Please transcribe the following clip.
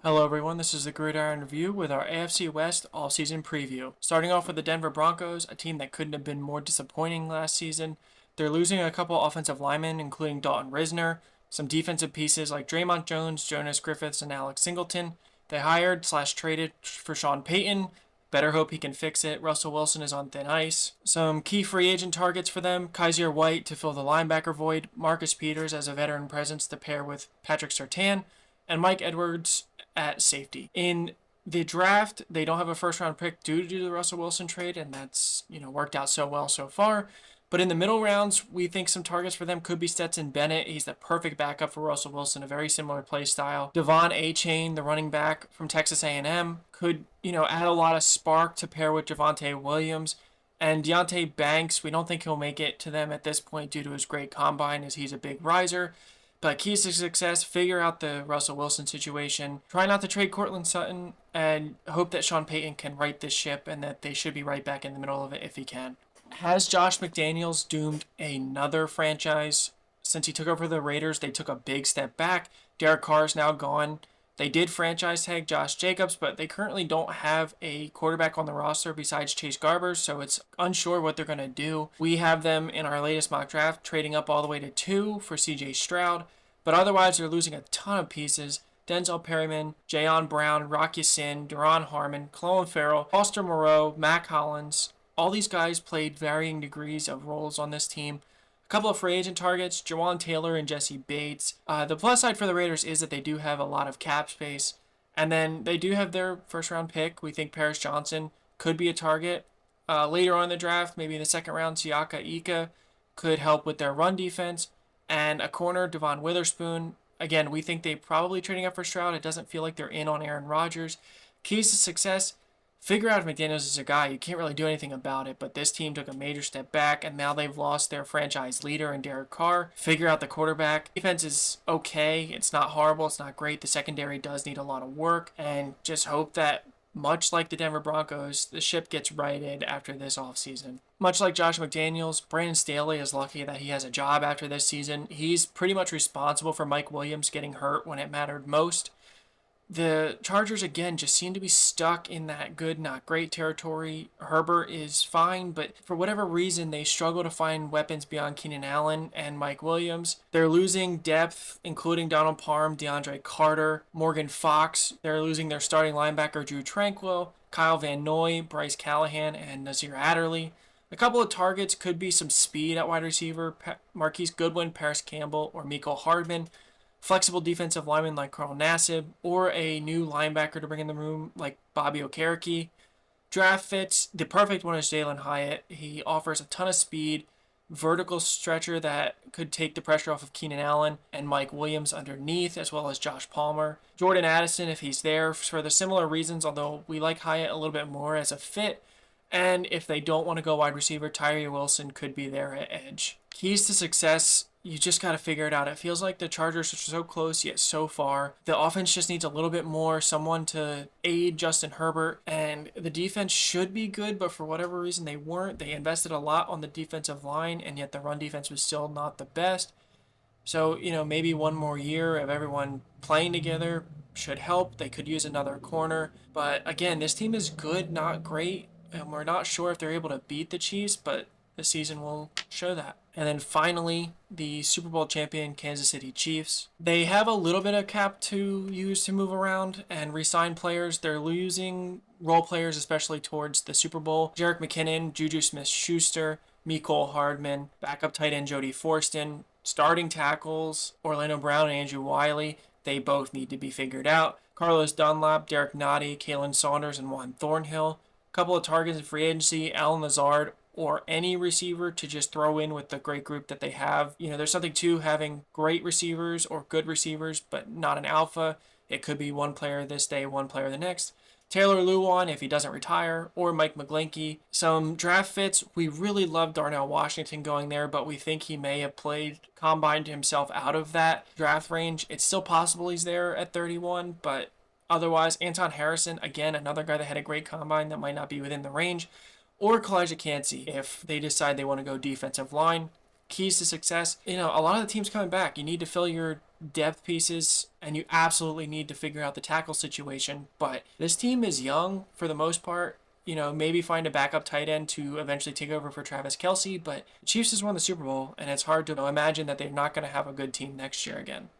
Hello everyone, this is the Gridiron Review with our AFC West all-season preview. Starting off with the Denver Broncos, a team that couldn't have been more disappointing last season. They're losing a couple offensive linemen, including Dalton Risner, some defensive pieces like Draymond Jones, Jonas Griffiths, and Alex Singleton. They hired/traded for Sean Payton. Better hope he can fix it. Russell Wilson is on thin ice. Some key free agent targets for them: Kaiser White to fill the linebacker void, Marcus Peters as a veteran presence to pair with Patrick Surtain, and Mike Edwards at safety. In the draft, they don't have a first round pick due to the Russell Wilson trade, and that's worked out so well so far. But in the middle rounds, we think some targets for them could be Stetson Bennett. He's the perfect backup for Russell Wilson, a very similar play style. Devon Achane, the running back from Texas A&M, could add a lot of spark to pair with Javonte Williams. And Deonte Banks, we don't think he'll make it to them at this point due to his great combine, as he's a big riser. But keys to success: figure out the Russell Wilson situation, try not to trade Courtland Sutton, and hope that Sean Payton can right this ship and that they should be right back in the middle of it if he can. Has Josh McDaniels doomed another franchise? Since he took over the Raiders, they took a big step back. Derek Carr is now gone. They did franchise tag Josh Jacobs, but they currently don't have a quarterback on the roster besides Chase Garbers, so it's unsure what they're going to do. We have them in our latest mock draft trading up all the way to 2 for CJ Stroud, but otherwise they're losing a ton of pieces. Denzel Perryman, Jayon Brown, Rock Ya-Sin, Duron Harmon, Clelin Ferrell, Foster Moreau, Mac Hollins. All these guys played varying degrees of roles on this team. A couple of free agent targets: Jawan Taylor and Jesse Bates. The plus side for the Raiders is that they do have a lot of cap space. And then they do have their first round pick. We think Paris Johnson could be a target. Later on in the draft, maybe in the second round, Siaka Ika could help with their run defense. And a corner, Devon Witherspoon. Again, we think they're probably trading up for Stroud. It doesn't feel like they're in on Aaron Rodgers. Keys to success: figure out if McDaniels is a guy. You can't really do anything about it, but this team took a major step back, and now they've lost their franchise leader in Derek Carr. Figure out the quarterback. Defense is okay. It's not horrible. It's not great. The secondary does need a lot of work, and just hope that, much like the Denver Broncos, the ship gets righted after this offseason. Much like Josh McDaniels, Brandon Staley is lucky that he has a job after this season. He's pretty much responsible for Mike Williams getting hurt when it mattered most. The Chargers, again, just seem to be stuck in that good, not great territory. Herbert is fine, but for whatever reason, they struggle to find weapons beyond Keenan Allen and Mike Williams. They're losing depth, including Donald Parham, DeAndre Carter, Morgan Fox. They're losing their starting linebacker, Drew Tranquill, Kyle Van Noy, Bryce Callahan, and Nazir Adderley. A couple of targets could be some speed at wide receiver: Marquise Goodwin, Paris Campbell, or Miko Hardman. Flexible defensive linemen like Carl Nassib, or a new linebacker to bring in the room like Bobby Okereke. Draft fits: the perfect one is Jalen Hyatt. He offers a ton of speed, vertical stretcher that could take the pressure off of Keenan Allen and Mike Williams underneath, as well as Josh Palmer. Jordan Addison, if he's there, for the similar reasons, although we like Hyatt a little bit more as a fit. And if they don't want to go wide receiver, Tyree Wilson could be there at edge. Keys to success: you just got to figure it out. It feels like the Chargers are so close yet so far. The offense just needs a little bit more, someone to aid Justin Herbert, and the defense should be good, but for whatever reason they weren't. They invested a lot on the defensive line, and yet the run defense was still not the best. So, maybe one more year of everyone playing together should help. They could use another corner. But again, this team is good, not great, and we're not sure if they're able to beat the Chiefs, but the season will show that. And then finally, the Super Bowl champion Kansas City Chiefs. They have a little bit of cap to use to move around and re-sign players. They're losing role players, especially towards the Super Bowl: Jerick McKinnon, Juju Smith-Schuster, Mecole Hardman, backup tight end Jody Forston, starting tackles Orlando Brown and Andrew Wiley. They both need to be figured out. Carlos Dunlap, Derek Nottie, Kalen Saunders, and Juan Thornhill. A couple of targets in free agency: Alan Lazard, or any receiver to just throw in with the great group that they have. There's something to having great receivers or good receivers, but not an alpha. It could be one player this day, one player the next. Taylor Lewan, if he doesn't retire, or Mike McGlinchey. Some draft fits: we really love Darnell Washington going there, but we think he may have combined himself out of that draft range. It's still possible he's there at 31, but otherwise, Anton Harrison, again, another guy that had a great combine that might not be within the range. Or Kalijah Kancey, if they decide they want to go defensive line. Keys to success: a lot of the teams coming back. You need to fill your depth pieces, and you absolutely need to figure out the tackle situation. But this team is young for the most part. Maybe find a backup tight end to eventually take over for Travis Kelce, but the Chiefs just won the Super Bowl, and it's hard to imagine that they're not going to have a good team next year again.